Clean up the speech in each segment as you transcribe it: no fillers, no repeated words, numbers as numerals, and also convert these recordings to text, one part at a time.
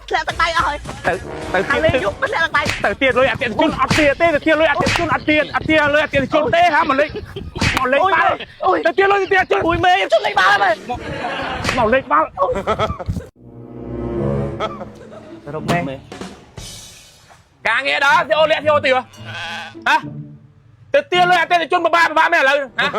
ធ្លាក់ទឹកដៃអស់ហើយទៅខាងលេងយុបធ្លាក់ទឹកដៃទៅទៀតលុយអតិថិជនអត់ទៀតទេទៅទៀតលុយអតិថិជនអត់ទៀតលុយអតិថិជនទេហាមកលេងបាល់ទៅទៀតលុយទៀតជួយ មួយមេខ្ញុំជិះលេងបាល់ហើយមកលេងបាល់រកមេការងារđó thì ô lẹ thì ô tiểu hả từ tiên lôi anh tên thì chôn ba mẹ lời hả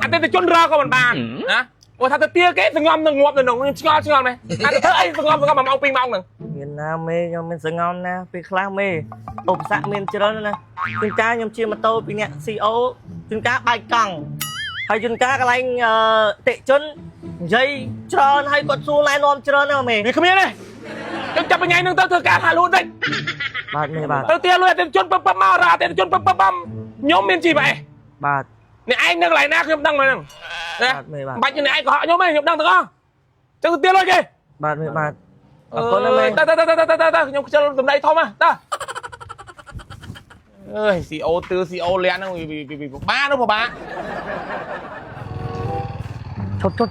anh tên thì chôn ra con bàn hả ủa thằng từ tiên cái thằng ngon thằng ngọt rồi nồng ngon này anh thấy ấy thằng ngon mà mau pin mong nè មានណាមេខ្ញុំមានសងំណាពេលខ្លះមេឧបសគ្គមានច្រើនណាជួនកាលខ្ញុំជិះម៉ូតូពីអ្នក CO ជួនកាលបែកកង់ហើយជួនកាលកន្លែងតិជននិយាយច្រើនហើយគាត់សួរណែនាំច្រើនណាមេវាគ្មានទេខ្ញុំចាប់ថ្ងៃហ្នឹងទៅធ្វើការហាលូនតិចបាទមេបាទទៅទៀលុយអតិថិជនពឹបមករ៉ាអតិថិជនពឹបខ្ញុំមានជីបែបាទនេះឯងនៅកន្លែងណាខ្ញុំដឹងមកហ្នឹងណាបាច់នេះឯងកុហកខ្ញុំទេខ្ញុំដឹងទាំងអស់ចឹងទៅទៀលុយគេបាទមេបាទអរគុណណាមេតខ្ញុំខ្ជិលសម្ដីធំហ៎តើអើយ CO ទឿ CO លាក់ហ្នឹងបានោះពិបាកឈប់ទៅ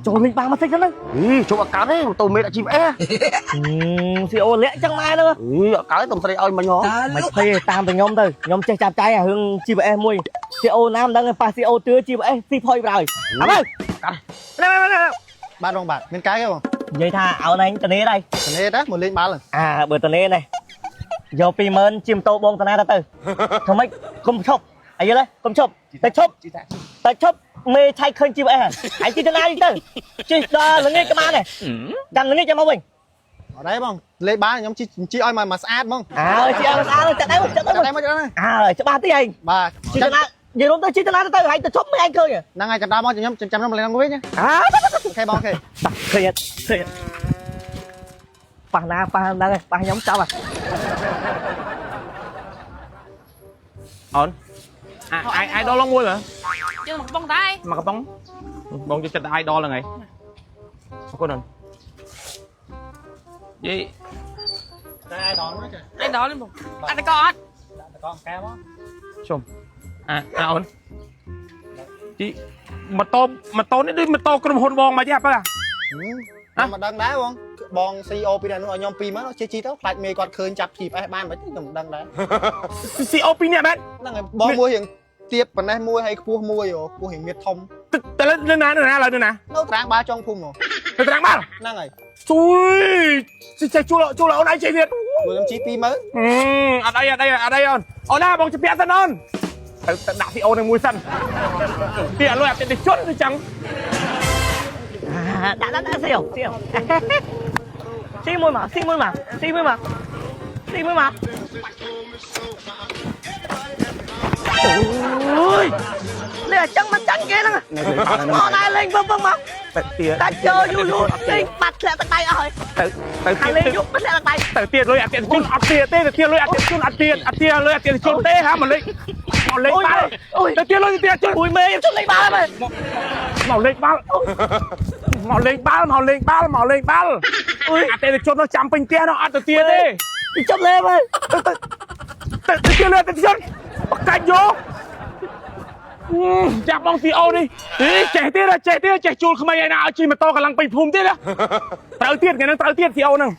ចូលលេងបាល់មកតិចទៅជប់អកើតទេទៅមេដាក់ជីវអេCO លាក់ចឹងម៉ែហ្នឹងអកើតទៅស្រីឲ្យមិញហ៎មិនភ័យតាមទៅខ្ញុំចេះចាប់ចៃអារឿង GPS មួយ CO ណាមិនដឹងប៉ះ CO ទឿ GPS ស៊ីផុយប្រហើយអើបាទរងបាទមានកាយទេបងនិយាយថាឲ្យឯងតនេដែរតនេដែរមកលេងបាល់បើតនេនេះយក20000ជាម៉ូតូបងតាណាទៅធ្វើម៉េចកុំឈប់អីយល់ទេកុំឈប់តែឈប់មេឆៃឃើញ GPS អញជិះតាណាទៅជិះដល់ល្ងាចក៏បានដែរចាំល្ងាចចាំមកវិញអត់ដែរបងលេងបាល់ខ្ញុំជិះឲ្យមកស្អាតហ្មងជិះឲ្យស្អាតចាក់ដៃមកច្បាស់ទីឯងបាទជិះតាណានិយាយរួមទៅជិះតាណាទៅហើយទៅឈប់មិនឯងឃើញហ្នឹងហើយចាំដល់មកខ្ញុំចាំលេងហ្នឹងវិញអូខេបងអូខេឃើញប៉ះណាប៉ះហ្នឹងប៉ះខ្ញុំចាប់អូនai đo long môi mà chưa một bông tay mà cái bông cho chân ai đo là ngày có đần gì ai đo nó ai đo lên một anh ta con cam á chôm ổn chị mà to đấy mà to con hồn bong mà chứ hả mà đăng đá không bong CEO pin này nó nhom pin nó chi tao lại mê con khơi chặt chịp ai ban mà chứ đừng đăng đá CEO pin nè bạn nó ngày bong mua hiện tiếp phần này mua hay cua mua rồi cua hình miệt thông tới lên nè là nữa nè nó tráng ba trong phun rồi tráng ba năng này chui chú là ông ấy chạy việt rồi em chi pi mới ở đây on on na bong chụp pet on đặt CEO này mua sân tiền luôn tiền chốt thì chẳng đã siêu xin môi mà ôi lẽ chân mà chân kia nè con ai lên vâng mà ta chơi vui đi bạch lẹ tận tay rồi hàng lên giúp bạch lẹ tận tay từ tiền lôi tiền chôn ăn tiền tê từ tiền lôi tiền lôi tiền chôn tê hả mà lên ba từ tiền lôi tiền chôn mùi mê em chôn lên ba rồi màu lên ba ui tiền chôn nó chạm bình tiền nó ăn từ tiền đi chôn lên rồi từ tiền lôi tiền chôn cạnh vôจับมองซีโอดิเจ๊จูนขมายนาเอาชีมาโตกำลังไปภูมิที่แล้วเตาเตี้ยนไงนั่งเตาเตี้ยนซีโอนั่ง